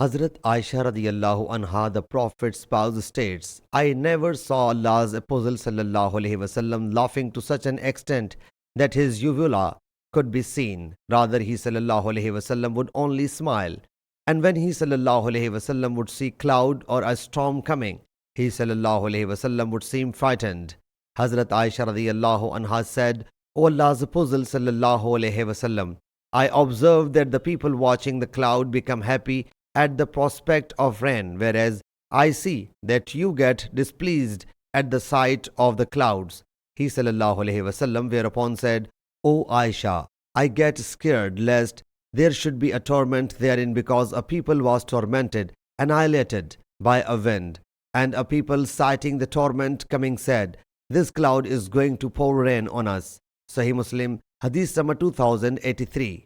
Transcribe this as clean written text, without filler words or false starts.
Hazrat Aisha radiyallahu anha, the Prophet's spouse, states, I never saw Allah's Apostle sallallahu alaihi wasallam laughing to such an extent that his uvula could be seen. Rather, he sallallahu alaihi wasallam would only smile. And when he sallallahu alaihi wasallam would see cloud or a storm coming, he sallallahu alaihi wasallam would seem frightened. Hazrat Aisha radiyallahu anha said, O Allah's Apostle sallallahu alaihi wasallam, I observed that the people watching the cloud become happy at the prospect of rain, whereas I see that you get displeased at the sight of the clouds. He sallallahu alaihi wasallam whereupon said, O Aisha, I get scared lest there should be a torment therein, because a people was tormented, annihilated by a wind, and a people sighting the torment coming said, this cloud is going to pour rain on us. Sahih Muslim Hadees number 2083.